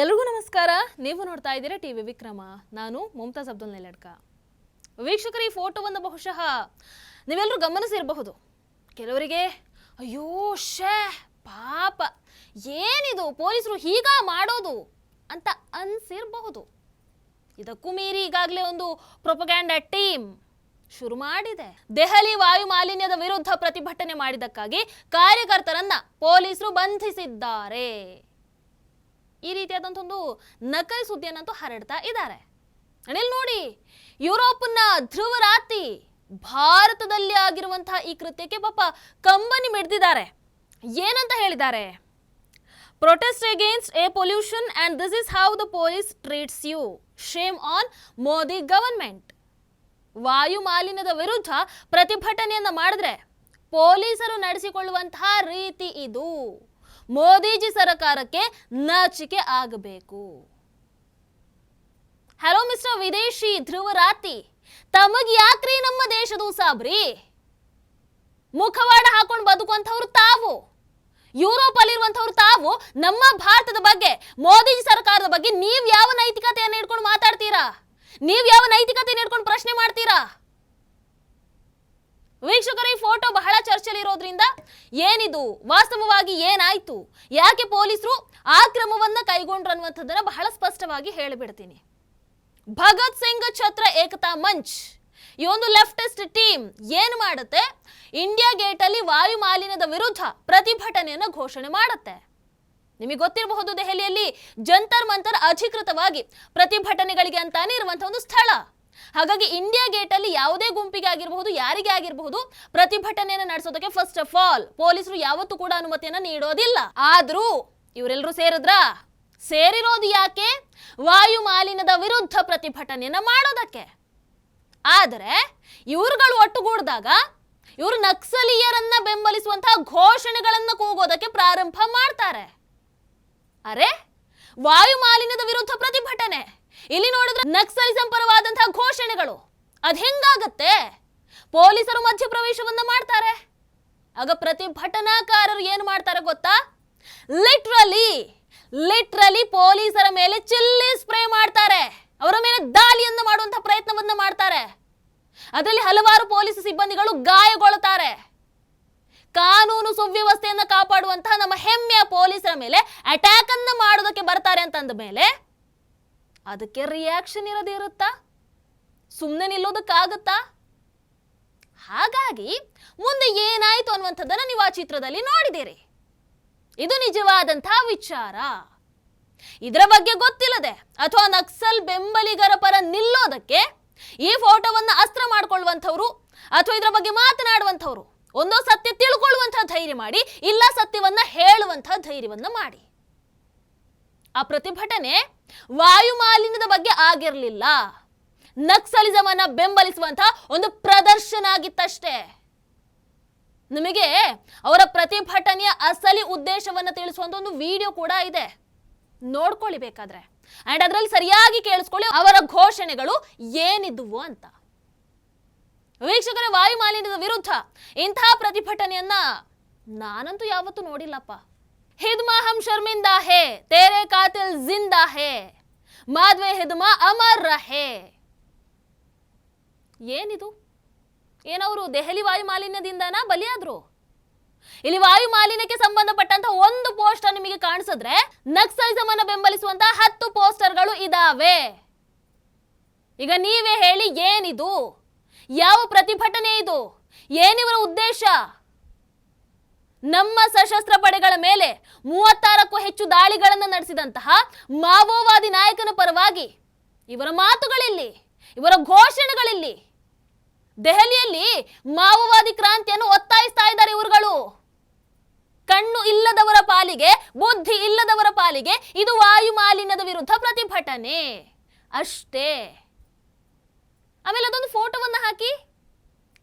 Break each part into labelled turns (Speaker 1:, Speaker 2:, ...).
Speaker 1: ಎಲ್ರಿಗೂ ನಮಸ್ಕಾರ. ನೀವು ನೋಡ್ತಾ ಇದ್ದೀರಾ ಟಿವಿ ವಿಕ್ರಮ. ನಾನು ಮುಮ್ತಾಜ್ ಅಬ್ದುಲ್ ನೆಲಡ್ಕ. ವೀಕ್ಷಕರು, ಈ ಫೋಟೋವನ್ನು ಬಹುಶಃ ನೀವೆಲ್ಲರೂ ಗಮನಿಸಿರಬಹುದು. ಕೆಲವರಿಗೆ ಅಯ್ಯೋ ಶೇ ಪಾಪ ಏನಿದು ಪೊಲೀಸರು ಹೀಗ ಮಾಡೋದು ಅಂತ ಅನ್ಸಿರಬಹುದು. ಇದಕ್ಕೂ ಮೀರಿ ಈಗಾಗಲೇ ಒಂದು ಪ್ರೊಪಗ್ಯಾಂಡಾ ಟೀಮ್ ಶುರು ಮಾಡಿದೆ. ದೆಹಲಿ ವಾಯು ಮಾಲಿನ್ಯದ ವಿರುದ್ಧ ಪ್ರತಿಭಟನೆ ಮಾಡಿದ್ದಕ್ಕಾಗಿ ಕಾರ್ಯಕರ್ತರನ್ನ ಪೊಲೀಸರು ಬಂಧಿಸಿದ್ದಾರೆ. ಈ ರೀತಿಯಾದಂಥ ಒಂದು ನಕಲಿ ಸುದ್ದಿಯನ್ನಂತೂ ಹರಡ್ತಾ ಇದ್ದಾರೆ. ಇಲ್ಲಿ ನೋಡಿ, ಯುರೋಪ್ನ ಧ್ರುವ ರಾತಿ ಭಾರತದಲ್ಲಿ ಆಗಿರುವಂತಹ ಈ ಕೃತ್ಯಕ್ಕೆ ಪಾಪ ಕಂಬನಿ ಮಿಡ್ದಿದ್ದಾರೆ. ಏನಂತ ಹೇಳಿದ್ದಾರೆ? Protest against air pollution and this is how the police treats you. Shame on Modi government. ವಾಯು ಮಾಲಿನ್ಯದ ವಿರುದ್ಧ ಪ್ರತಿಭಟನೆಯನ್ನ ಮಾಡಿದ್ರೆ ಪೊಲೀಸರು ನಡೆಸಿಕೊಳ್ಳುವಂತಹ ರೀತಿ ಇದು. ಮೋದಿಜಿ ಸರ್ಕಾರಕ್ಕೆ ನಾಚಿಕೆ ಆಗಬೇಕು. ಹಲೋ ಮಿಸ್ಟರ್ ವಿದೇಶಿ ಧ್ರುವ ರಾತಿ, ತಮಗೆ ಯಾಕ್ರಿ ನಮ್ಮ ದೇಶದ ಸಾಬ್ರಿ? ಮುಖವಾಡ ಹಾಕೊಂಡು ಬದುಕುವಂಥವ್ರು ತಾವು, ಯುರೋಪ್ ಅಲ್ಲಿರುವಂಥವ್ರು ತಾವು. ನಮ್ಮ ಭಾರತದ ಬಗ್ಗೆ, ಮೋದಿಜಿ ಸರ್ಕಾರದ ಬಗ್ಗೆ ನೀವ್ ಯಾವ ನೈತಿಕತೆಯನ್ನು ಇಟ್ಕೊಂಡು ಮಾತಾಡ್ತೀರಾ? ನೀವ್ ಯಾವ ನೈತಿಕತೆಯನ್ನು ಇಟ್ಕೊಂಡು ಪ್ರಶ್ನೆ ಮಾಡ್ತೀರಾ? ವೀಕ್ಷಕರ, ಈ ಫೋಟೋ ಬಹಳ ಚರ್ಚೆಲಿರೋದ್ರಿಂದ ಏನಿದು, ವಾಸ್ತವವಾಗಿ ಏನಾಯ್ತು, ಯಾಕೆ ಪೊಲೀಸರು ಆ ಕ್ರಮವನ್ನ ಕೈಗೊಂಡ್ರು ಅನ್ನುವಂಥದ್ದನ್ನ ಬಹಳ ಸ್ಪಷ್ಟವಾಗಿ ಹೇಳಿಬಿಡ್ತೀನಿ. ಭಗತ್ ಸಿಂಗ್ ಛತ್ರ ಏಕತಾ ಮಂಚ್, ಈ ಒಂದು ಲೆಫ್ಟಿಸ್ಟ್ ಟೀಮ್ ಏನ್ ಮಾಡುತ್ತೆ, ಇಂಡಿಯಾ ಗೇಟ್ ಅಲ್ಲಿ ವಾಯು ಮಾಲಿನ್ಯದ ವಿರುದ್ಧ ಪ್ರತಿಭಟನೆಯನ್ನ ಘೋಷಣೆ ಮಾಡುತ್ತೆ. ನಿಮಗೆ ಗೊತ್ತಿರಬಹುದು, ದೆಹಲಿಯಲ್ಲಿ ಜಂತರ್ ಮಂತರ್ ಅಧಿಕೃತವಾಗಿ ಪ್ರತಿಭಟನೆಗಳಿಗೆ ಅಂತಾನೆ ಇರುವಂತಹ ಒಂದು ಸ್ಥಳ. ಹಾಗಾಗಿ ಇಂಡಿಯಾ ಗೇಟ್ ಅಲ್ಲಿ ಯಾವುದೇ ಗುಂಪಿಗೆ ಆಗಿರಬಹುದು, ಯಾರಿಗೆ ಆಗಿರಬಹುದು, ಪ್ರತಿಭಟನೆಯನ್ನು ನಡೆಸೋದಕ್ಕೆ ಫಸ್ಟ್ ಆಫ್ ಆಲ್ ಪೊಲೀಸರು ಯಾವತ್ತೂ ಕೂಡ ಅನುಮತಿಯನ್ನ ನೀಡೋದಿಲ್ಲ. ಆದ್ರೂ ಇವರೆಲ್ಲರೂ ಸೇರಿರೋದು ಯಾಕೆ? ವಾಯು ಮಾಲಿನ್ಯದ ವಿರುದ್ಧ ಪ್ರತಿಭಟನೆಯನ್ನ ಮಾಡೋದಕ್ಕೆ. ಆದರೆ ಇವರುಗಳು ಒಟ್ಟುಗೂಡಿದಾಗ ಇವರು ನಕ್ಸಲೀಯರನ್ನ ಬೆಂಬಲಿಸುವಂತಹ ಘೋಷಣೆಗಳನ್ನ ಕೂಗೋದಕ್ಕೆ ಪ್ರಾರಂಭ ಮಾಡ್ತಾರೆ. ಅರೆ, ವಾಯು ಮಾಲಿನ್ಯದ ವಿರುದ್ಧ ಪ್ರತಿಭಟನೆ, ಇಲ್ಲಿ ನೋಡಿದ್ರೆ ನಕ್ಸಲಿಸಂ ಪರವಾದಂತಹ ಘೋಷಣೆಗಳು. ಅದ್ ಹೆಂಗಾಗತ್ತೆ? ಪೊಲೀಸರು ಮಧ್ಯಪ್ರವೇಶವನ್ನ ಮಾಡ್ತಾರೆ. ಆಗ ಪ್ರತಿಭಟನಾಕಾರರು ಏನು ಮಾಡ್ತಾರೆ ಗೊತ್ತಾ? ಲಿಟ್ರಲಿ ಪೊಲೀಸರ ಮೇಲೆ ಚಿಲ್ಲಿ ಸ್ಪ್ರೇ ಮಾಡ್ತಾರೆ. ಅವರ ಮೇಲೆ ದಾಳಿಯನ್ನ ಮಾಡುವಂತಹ ಪ್ರಯತ್ನವನ್ನ ಮಾಡ್ತಾರೆ. ಅದರಲ್ಲಿ ಹಲವಾರು ಪೊಲೀಸ್ ಸಿಬ್ಬಂದಿಗಳು ಗಾಯಗೊಳ್ಳುತ್ತಾರೆ. ಕಾನೂನು ಸುವ್ಯವಸ್ಥೆಯನ್ನ ಕಾಪಾಡುವಂತಹ ನಮ್ಮ ಹೆಮ್ಮೆಯ ಪೊಲೀಸರ ಮೇಲೆ ಅಟ್ಯಾಕ್ ಅನ್ನ ಮಾಡೋದಕ್ಕೆ ಬರ್ತಾರೆ ಅಂತಂದ ಮೇಲೆ ಅದಕ್ಕೆ ರಿಯಾಕ್ಷನ್ ಇರೋದೇ ಇರುತ್ತಾ? ಸುಮ್ಮನೆ ನಿಲ್ಲೋದಕ್ಕಾಗತ್ತಾ? ಹಾಗಾಗಿ ಮುಂದೆ ಏನಾಯ್ತು ಅನ್ನುವಂಥದ್ದನ್ನ ನೀವು ಆ ಚಿತ್ರದಲ್ಲಿ ನೋಡಿದ್ದೀರಿ. ಇದು ನಿಜವಾದಂತಹ ವಿಚಾರ. ಇದರ ಬಗ್ಗೆ ಗೊತ್ತಿಲ್ಲದೆ ಅಥವಾ ನಕ್ಸಲ್ ಬೆಂಬಲಿಗರ ಪರ ನಿಲ್ಲೋದಕ್ಕೆ ಈ ಫೋಟೋವನ್ನ ಅಸ್ತ್ರ ಮಾಡ್ಕೊಳ್ಳುವಂಥವ್ರು ಅಥವಾ ಇದರ ಬಗ್ಗೆ ಮಾತನಾಡುವಂಥವ್ರು ಒಂದೋ ಸತ್ಯ ತಿಳ್ಕೊಳ್ಳುವಂತಹ ಧೈರ್ಯ ಮಾಡಿ, ಇಲ್ಲ ಸತ್ಯವನ್ನ ಹೇಳುವಂತಹ ಧೈರ್ಯವನ್ನ ಮಾಡಿ. ಆ ಪ್ರತಿಭಟನೆ ವಾಯು ಮಾಲಿನ್ಯದ ಬಗ್ಗೆ ಆಗಿರಲಿಲ್ಲ, ನಕ್ಸಲಿಸಂ ಅನ್ನ ಬೆಂಬಲಿಸುವಂತಹ ಒಂದು ಪ್ರದರ್ಶನ ಆಗಿತ್ತಷ್ಟೇ. ನಿಮಗೆ ಅವರ ಪ್ರತಿಭಟನೆಯ ಅಸಲಿ ಉದ್ದೇಶವನ್ನ ತಿಳಿಸುವಂತ ಒಂದು ವಿಡಿಯೋ ಕೂಡ ಇದೆ, ನೋಡ್ಕೊಳ್ಳಿ ಬೇಕಾದ್ರೆ. ಅಂಡ್ ಅದರಲ್ಲಿ ಸರಿಯಾಗಿ ಕೇಳಿಸ್ಕೊಳ್ಳಿ ಅವರ ಘೋಷಣೆಗಳು ಏನಿದ್ವು ಅಂತ. ವೀಕ್ಷಕರ, ವಾಯು ಮಾಲಿನ್ಯದ ವಿರುದ್ಧ ಇಂತಹ ಪ್ರತಿಭಟನೆಯನ್ನ ನಾನಂತೂ ಯಾವತ್ತೂ ನೋಡಿಲ್ಲಪ್ಪ. ಹಿದ್ಮಾ ಹಮ್ ಶರ್ಮಿಂದಾ ಹೇ, ತೇರೆ ಕಾತಿಲ್ ಜಿಂದಾ ಹೇ, ಮಾದ್ವೆ ಹಿದ್ಮಾ ಅಮರ್ ರಹೇ. ಏನಿದು? ಏನವರು ದೆಹಲಿ ವಾಯು ಮಾಲಿನ್ಯದಿಂದನಾ ಬಲಿಯಾದ್ರು? ಇಲ್ಲಿ ವಾಯು ಮಾಲಿನ್ಯಕ್ಕೆ ಸಂಬಂಧಪಟ್ಟಂತ ಒಂದು ಪೋಸ್ಟರ್ ನಿಮಗೆ ಕಾಣಿಸಿದ್ರೆ ನಕ್ಸಲಿಸಂ ಅನ್ನು ಬೆಂಬಲಿಸುವಂತಹ 10 ಪೋಸ್ಟರ್ಗಳು ಇದಾವೆ. ಈಗ ನೀವೇ ಹೇಳಿ, ಏನಿದು? ಯಾವ ಪ್ರತಿಭಟನೆ ಇದು? ಏನಿವರ ಉದ್ದೇಶ? ನಮ್ಮ ಸಶಸ್ತ್ರ ಪಡೆಗಳ ಮೇಲೆ 36ಕ್ಕೂ ಹೆಚ್ಚು ದಾಳಿಗಳನ್ನು ನಡೆಸಿದಂತಹ ಮಾವೋವಾದಿ ನಾಯಕನ ಪರವಾಗಿ ಇವರ ಮಾತುಗಳಿಲ್ಲಿ, ಇವರ ಘೋಷಣೆಗಳಿಲ್ಲಿ. ದೆಹಲಿಯಲ್ಲಿ ಮಾವೋವಾದಿ ಕ್ರಾಂತಿಯನ್ನು ಒತ್ತಾಯಿಸ್ತಾ ಇದ್ದಾರೆ ಇವರುಗಳು. ಕಣ್ಣು ಇಲ್ಲದವರ ಪಾಲಿಗೆ, ಬುದ್ಧಿ ಇಲ್ಲದವರ ಪಾಲಿಗೆ ಇದು ವಾಯು ಮಾಲಿನ್ಯದ ವಿರುದ್ಧ ಪ್ರತಿಭಟನೆ ಅಷ್ಟೇ. ಆಮೇಲೆ ಅದೊಂದು ಫೋಟೋವನ್ನ ಹಾಕಿ,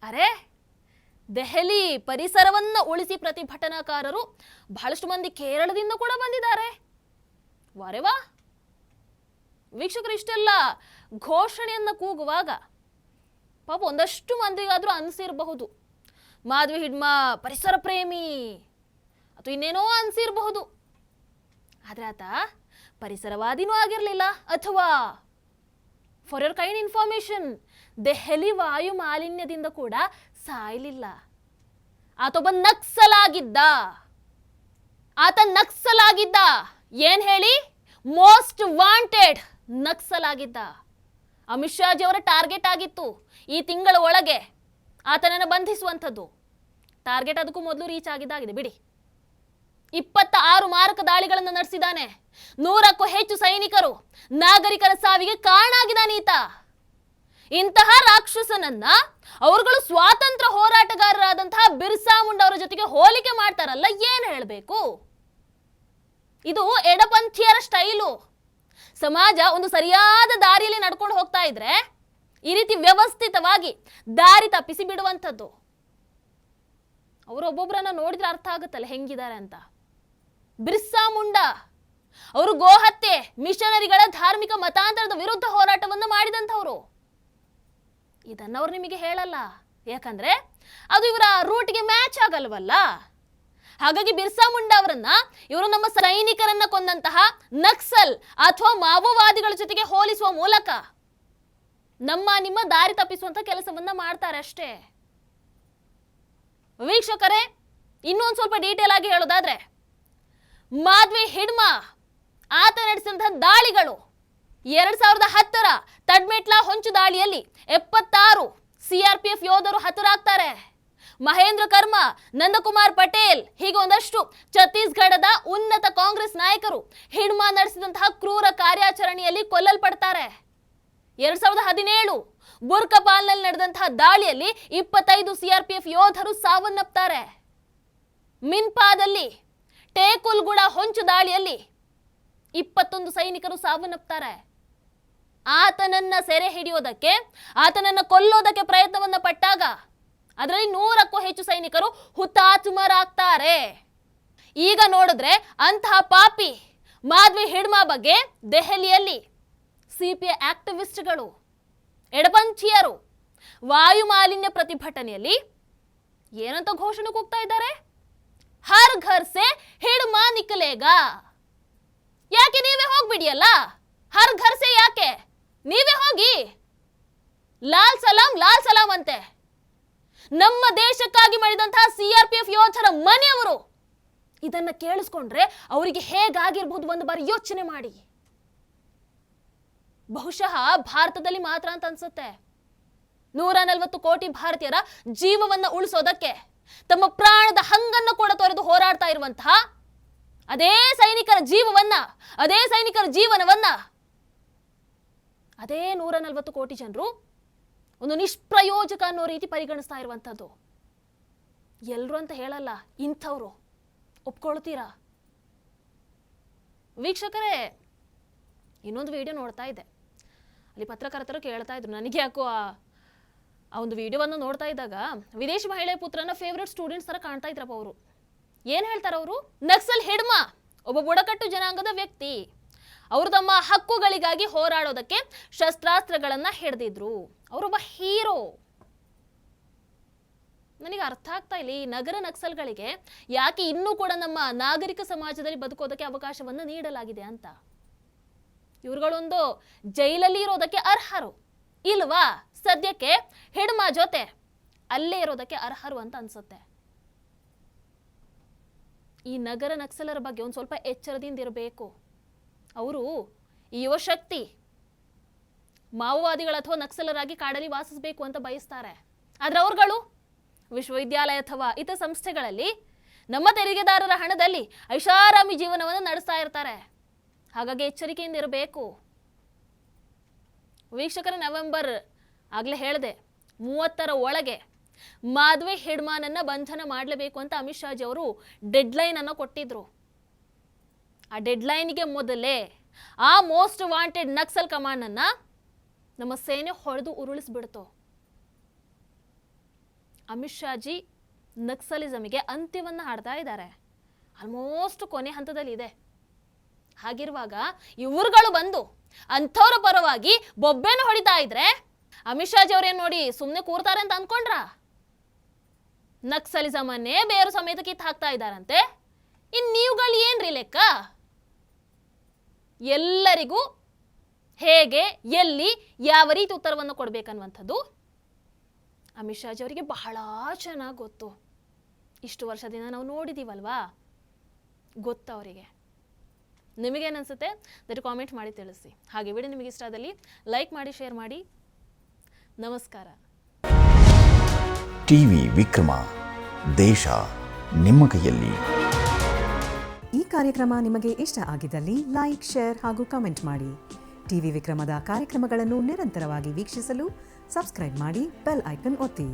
Speaker 1: ಅರೆ ದೆಹಲಿ ಪರಿಸರವನ್ನ ಉಳಿಸಿ ಪ್ರತಿಭಟನಾಕಾರರು ಬಹಳಷ್ಟು ಮಂದಿ ಕೇರಳದಿಂದ ಕೂಡ ಬಂದಿದ್ದಾರೆ. ವಾರೆವಾ. ವೀಕ್ಷಕರು, ಇಷ್ಟೆಲ್ಲ ಘೋಷಣೆಯನ್ನ ಕೂಗುವಾಗ ಪಾಪ ಒಂದಷ್ಟು ಮಂದಿಗಾದ್ರೂ ಅನಿಸಿರಬಹುದು, ಮಾಧವಿ ಹಿಡ್ಮಾ ಪರಿಸರ ಪ್ರೇಮಿ ಅಥವಾ ಇನ್ನೇನೋ ಅನಿಸಿರಬಹುದು. ಆದ್ರೆ ಆತ ಪರಿಸರವಾದಿನೂ ಆಗಿರಲಿಲ್ಲ, ಅಥವಾ for your kind information Delhi ವಾಯು ಮಾಲಿನ್ಯದಿಂದ ಕೂಡ ಸಾಯಲಿಲ್ಲ. ಆತೊಬ್ಬ ನಕ್ಸಲ್ ಆಗಿದ್ದ. ಏನ್ ಹೇಳಿ? ಮೋಸ್ಟ್ ವಾಂಟೆಡ್ ನಕ್ಸಲ್ ಆಗಿದ್ದ. ಅಮಿತ್ ಶಾಜಿ ಅವರ ಟಾರ್ಗೆಟ್ ಆಗಿತ್ತು ಈ ತಿಂಗಳ ಒಳಗೆ ಆತನನ್ನು ಬಂಧಿಸುವಂಥದ್ದು. ಟಾರ್ಗೆಟ್ ಅದಕ್ಕೂ ಮೊದಲು ರೀಚ್ ಆಗಿದ್ದಾಗಿದೆ ಬಿಡಿ. 26 ಮಾರಕ ದಾಳಿಗಳನ್ನು ನಡೆಸಿದ್ದಾನೆ. 100ಕ್ಕೂ ಹೆಚ್ಚು ಸೈನಿಕರು, ನಾಗರಿಕರ ಸಾವಿಗೆ ಕಾರಣ ಆಗಿದ್ದಾನೆ ಈತ. ಇಂತಹ ರಾಕ್ಷಸನನ್ನ ಅವರುಗಳು ಸ್ವಾತಂತ್ರ್ಯ ಹೋರಾಟಗಾರರಾದಂತಹ ಬಿರ್ಸಾ ಮುಂಡಾ ಅವರ ಜೊತೆಗೆ ಹೋಲಿಕೆ ಮಾಡ್ತಾರಲ್ಲ, ಏನ್ ಹೇಳಬೇಕು? ಇದು ಎಡಪಂಥೀಯರ ಸ್ಟೈಲು. ಸಮಾಜ ಒಂದು ಸರಿಯಾದ ದಾರಿಯಲ್ಲಿ ನಡ್ಕೊಂಡು ಹೋಗ್ತಾ ಇದ್ರೆ ಈ ರೀತಿ ವ್ಯವಸ್ಥಿತವಾಗಿ ದಾರಿ ತಪ್ಪಿಸಿ ಬಿಡುವಂಥದ್ದು. ಅವರೊಬ್ಬೊಬ್ಬರನ್ನ ನೋಡಿದ್ರೆ ಅರ್ಥ ಆಗುತ್ತಲ್ಲ ಹೆಂಗಿದ್ದಾರೆ ಅಂತ. ಬಿರ್ಸಾ ಮುಂಡಾ ಅವರು ಗೋಹತ್ಯೆ, ಮಿಷನರಿಗಳ ಧಾರ್ಮಿಕ ಮತಾಂತರದ ವಿರುದ್ಧ ಹೋರಾಟವನ್ನು ಮಾಡಿದಂಥವ್ರು. ಇದನ್ನವ್ರು ನಿಮಗೆ ಹೇಳಲ್ಲ, ಯಾಕಂದ್ರೆ ಅದು ಇವರ ರೂಟ್ಗೆ ಮ್ಯಾಚ್ ಆಗಲ್ವಲ್ಲ. ಹಾಗಾಗಿ ಬಿರ್ಸಾ ಮುಂಡಾ ಅವರನ್ನ ಇವರು ನಮ್ಮ ಸೈನಿಕರನ್ನ ಕೊಂದಂತಹ ನಕ್ಸಲ್ ಅಥವಾ ಮಾವೋವಾದಿಗಳ ಜೊತೆಗೆ ಹೋಲಿಸುವ ಮೂಲಕ ನಿಮ್ಮ ದಾರಿ ತಪ್ಪಿಸುವಂತ ಕೆಲಸವನ್ನ ಮಾಡ್ತಾರೆ ಅಷ್ಟೇ. ವೀಕ್ಷಕರೇ, ಇನ್ನೊಂದು ಸ್ವಲ್ಪ ಡೀಟೇಲ್ ಆಗಿ ಹೇಳೋದಾದ್ರೆ, ಮಾಧ್ವಿ ಹಿಡ್ಮಾ ಆತ ನಡೆಸಿದಂತಹ ದಾಳಿಗಳು 2010ರ ತಡ್ಮೆಟ್ಲಾ ಹೊಂಚು ದಾಳಿಯಲ್ಲಿ 76 CRPF ಯೋಧರು ಹತರಾಗ್ತಾರೆ. ಮಹೇಂದ್ರ ಕರ್ಮ, ನಂದಕುಮಾರ್ ಪಟೇಲ್ ಹೀಗೆ ಒಂದಷ್ಟು ಛತ್ತೀಸ್ಗಢದ ಉನ್ನತ ಕಾಂಗ್ರೆಸ್ ನಾಯಕರು ಹಿಡ್ಮಾ ನಡೆಸಿದಂತಹ ಕ್ರೂರ ಕಾರ್ಯಾಚರಣೆಯಲ್ಲಿ ಕೊಲ್ಲಲ್ಪಡ್ತಾರೆ. 2017 ಬುರ್ಕಪಾಲ್ನಲ್ಲಿ ನಡೆದಂತಹ ದಾಳಿಯಲ್ಲಿ 25 CRPF ಯೋಧರು ಸಾವನ್ನಪ್ತಾರೆ. ಮಿನ್ಪಾದಲ್ಲಿ ಟೇಕುಲ್ಗುಡ ಹೊಂಚು ದಾಳಿಯಲ್ಲಿ 21 ಸೈನಿಕರು ಸಾವನ್ನಪ್ತಾರೆ. ಆತನನ್ನ ಸೆರೆ ಹಿಡಿಯೋದಕ್ಕೆ, ಆತನನ್ನ ಕೊಲ್ಲೋದಕ್ಕೆ ಪ್ರಯತ್ನವನ್ನ ಪಟ್ಟಾಗ ಅದರಲ್ಲಿ 100ಕ್ಕೂ ಹೆಚ್ಚು ಸೈನಿಕರು ಹುತಾತ್ಮರಾಗ್ತಾರೆ. ಈಗ ನೋಡಿದ್ರೆ ಅಂತಹ ಪಾಪಿ ಮಾಧ್ವಿ ಹಿಡ್ಮಾ ಬಗ್ಗೆ ದೆಹಲಿಯಲ್ಲಿ ಸಿಪಿಐ ಆಕ್ಟಿವಿಸ್ಟ್ಗಳು, ಎಡಪಂಥೀಯರು ವಾಯು ಮಾಲಿನ್ಯ ಪ್ರತಿಭಟನೆಯಲ್ಲಿ ಏನಂತ ಘೋಷಣೆ ಕೂಗ್ತಾ ಇದ್ದಾರೆ? ಹರ್ ಘರ್ ಸೆ ಹಿಡ್ಮಾ ನಿಕಲೇಗಾ. ಯಾಕೆ ನೀವೇ ಹೋಗ್ಬಿಡಿಯಲ್ಲ? ಹರ್ ಘರ್ ಸೆ ಯಾಕೆ ನೀವೇ ಹೋಗಿ? ಲಾಲ್ ಸಲಾಂ ಅಂತೆ. ನಮ್ಮ ದೇಶಕ್ಕಾಗಿ ಮಾಡಿದಂತಹ CRPF ಯೋಧರ ಮನೆಯವರು ಇದನ್ನ ಕೇಳಿಸ್ಕೊಂಡ್ರೆ ಅವರಿಗೆ ಹೇಗಾಗಿರ್ಬೋದು ಒಂದು ಬಾರಿ ಯೋಚನೆ ಮಾಡಿ. ಬಹುಶಃ ಭಾರತದಲ್ಲಿ ಮಾತ್ರ ಅಂತ ಅನ್ಸುತ್ತೆ 140 ಕೋಟಿ ಭಾರತೀಯರ ಜೀವವನ್ನ ಉಳಿಸೋದಕ್ಕೆ ತಮ್ಮ ಪ್ರಾಣದ ಹಂಗನ್ನು ಕೂಡ ತೊರೆದು ಹೋರಾಡ್ತಾ ಇರುವಂತಹ ಅದೇ ಸೈನಿಕರ ಜೀವವನ್ನ, ಅದೇ ಸೈನಿಕರ ಜೀವನವನ್ನ ಅದೇ 140 ಕೋಟಿ ಜನರು ಒಂದು ನಿಷ್ಪ್ರಯೋಜಕ ಅನ್ನೋ ರೀತಿ ಪರಿಗಣಿಸ್ತಾ ಇರುವಂಥದ್ದು. ಎಲ್ರು ಅಂತ ಹೇಳಲ್ಲ, ಇಂಥವ್ರು. ಒಪ್ಕೊಳ್ತೀರಾ? ವೀಕ್ಷಕರೇ, ಇನ್ನೊಂದು ವಿಡಿಯೋ ನೋಡ್ತಾ ಇದ್ದೆ. ಅಲ್ಲಿ ಪತ್ರಕರ್ತರು ಕೇಳ್ತಾ ಇದ್ರು, ನನಗೆ ಯಾಕೋ ಆ ಒಂದು ವಿಡಿಯೋವನ್ನು ನೋಡ್ತಾ ಇದ್ದಾಗ ವಿದೇಶಿ ಮಹಿಳೆ ಪುತ್ರನ ಫೇವ್ರೆಟ್ ಸ್ಟೂಡೆಂಟ್ಸ್ ತರ ಕಾಣ್ತಾ ಇದ್ರಪ್ಪ ಅವರು. ಏನ್ ಹೇಳ್ತಾರ ಅವರು? ನಕ್ಸಲ್ ಹಿಡ್ಮಾ ಒಬ್ಬ ಬುಡಕಟ್ಟು ಜನಾಂಗದ ವ್ಯಕ್ತಿ. ಅವರು ತಮ್ಮ ಹಕ್ಕುಗಳಿಗಾಗಿ ಹೋರಾಡೋದಕ್ಕೆ ಶಸ್ತ್ರಾಸ್ತ್ರಗಳನ್ನ ಹಿಡಿದಿದ್ರು. ಅವರೊಬ್ಬ ಹೀರೋ. ನನಗೆ ಅರ್ಥ ಆಗ್ತಾ ಇಲ್ಲ, ಈ ನಗರ ನಕ್ಸಲ್ಗಳಿಗೆ ಯಾಕೆ ಇನ್ನೂ ಕೂಡ ನಮ್ಮ ನಾಗರಿಕ ಸಮಾಜದಲ್ಲಿ ಬದುಕೋದಕ್ಕೆ ಅವಕಾಶವನ್ನು ನೀಡಲಾಗಿದೆ ಅಂತ. ಇವ್ರುಗಳೊಂದು ಜೈಲಲ್ಲಿ ಇರೋದಕ್ಕೆ ಅರ್ಹರು ಇಲ್ವಾ? ಸದ್ಯಕ್ಕೆ ಹಿಡ್ಮಾ ಜೊತೆ ಅಲ್ಲೇ ಇರೋದಕ್ಕೆ ಅರ್ಹರು ಅಂತ ಅನ್ಸುತ್ತೆ. ಈ ನಗರ ನಕ್ಸಲರ ಬಗ್ಗೆ ಒಂದು ಸ್ವಲ್ಪ ಎಚ್ಚರದಿಂದ ಇರಬೇಕು. ಅವರು ಈ ಯುವಶಕ್ತಿ ಮಾವೋವಾದಿಗಳ ಅಥವಾ ನಕ್ಸಲರಾಗಿ ಕಾಡಲ್ಲಿ ವಾಸಿಸಬೇಕು ಅಂತ ಬಯಸ್ತಾರೆ. ಆದ್ರೆ ಅವರುಗಳು ವಿಶ್ವವಿದ್ಯಾಲಯ ಅಥವಾ ಇತರ ಸಂಸ್ಥೆಗಳಲ್ಲಿ ನಮ್ಮ ತೆರಿಗೆದಾರರ ಹಣದಲ್ಲಿ ಐಷಾರಾಮಿ ಜೀವನವನ್ನು ನಡೆಸ್ತಾ ಇರ್ತಾರೆ. ಹಾಗಾಗಿ ಎಚ್ಚರಿಕೆಯಿಂದ ಇರಬೇಕು. ವೀಕ್ಷಕರ, ನವೆಂಬರ್ ಆಗ್ಲೇ ಹೇಳಿದೆ 30ರ ಒಳಗೆ ಮಾಧ್ವಿ ಹಿಡ್ಮಾನನ್ನ ಬಂಧನ ಮಾಡಲೇಬೇಕು ಅಂತ ಅಮಿತ್ ಶಾಜಿ ಅವರು ಡೆಡ್ಲೈನ್ ಅನ್ನು ಕೊಟ್ಟಿದ್ರು. ಆ ಡೆಡ್ಲೈನ್ಗೆ ಮೊದಲೇ ಆ ಮೋಸ್ಟ್ ವಾಂಟೆಡ್ ನಕ್ಸಲ್ ಕಮಾಂಡ್ ಅನ್ನ ನಮ್ಮ ಸೇನೆ ಹೊಡೆದು ಉರುಳಿಸ್ಬಿಡ್ತು. ಅಮಿತ್ ಶಾಜಿ ನಕ್ಸಲಿಸಮಿಗೆ ಅಂತ್ಯವನ್ನ ಹಾಡ್ತಾ ಇದ್ದಾರೆ. ಆಲ್ಮೋಸ್ಟ್ ಕೊನೆ ಹಂತದಲ್ಲಿ ಇದೆ. ಹಾಗಿರುವಾಗ ಇವ್ರುಗಳು ಬಂದು ಅಂಥವ್ರ ಪರವಾಗಿ ಬೊಬ್ಬೆನ ಹೊಡಿತಾ ಇದ್ರೆ ಅಮಿತ್ ಶಾಜಿ ಅವ್ರೇನ್ ನೋಡಿ ಸುಮ್ಮನೆ ಕೂರ್ತಾರೆ ಅಂತ ಅನ್ಕೊಂಡ್ರ? ನಕ್ಸಲಿಸಮನ್ನೇ ಬೇರು ಸಮೇತ ಕಿತ್ತು ಹಾಕ್ತಾ ಇದ್ದಾರಂತೆ. ಇನ್ ನೀವುಗಳು ಏನ್ರಿ ಲೆಕ್ಕ? ಎಲ್ಲರಿಗೂ ಹೇಗೆ, ಎಲ್ಲಿ, ಯಾವ ರೀತಿ ಉತ್ತರವನ್ನು ಕೊಡಬೇಕನ್ನುವಂಥದ್ದು ಅಮಿತ್ ಶಾಜಿ ಅವರಿಗೆ ಬಹಳ ಚೆನ್ನಾಗಿ ಗೊತ್ತು. ಇಷ್ಟು ವರ್ಷದಿಂದ ನಾವು ನೋಡಿದ್ದೀವಲ್ವಾ, ಗೊತ್ತು ಅವರಿಗೆ. ನಿಮಗೇನನ್ಸುತ್ತೆ ದಯವಿಟ್ಟು ಕಾಮೆಂಟ್ ಮಾಡಿ ತಿಳಿಸಿ. ಹಾಗೆ ವಿಡಿಯೋ ನಿಮಗೆ ಇಷ್ಟ ಆದಲ್ಲಿ ಲೈಕ್ ಮಾಡಿ, ಶೇರ್ ಮಾಡಿ. ನಮಸ್ಕಾರ.
Speaker 2: ಟಿವಿ ವಿಕ್ರಮ, ದೇಶ ನಿಮ್ಮ ಕೈಯಲ್ಲಿ.
Speaker 3: ಈ ಕಾರ್ಯಕ್ರಮ ನಿಮಗೆ ಇಷ್ಟ ಆಗಿದ್ದಲ್ಲಿ ಲೈಕ್, ಶೇರ್ ಹಾಗೂ ಕಮೆಂಟ್ ಮಾಡಿ. ಟಿವಿ ವಿಕ್ರಮದ ಕಾರ್ಯಕ್ರಮಗಳನ್ನು ನಿರಂತರವಾಗಿ ವೀಕ್ಷಿಸಲು ಸಬ್ಸ್ಕ್ರೈಬ್ ಮಾಡಿ, ಬೆಲ್ ಐಕನ್ ಒತ್ತಿ.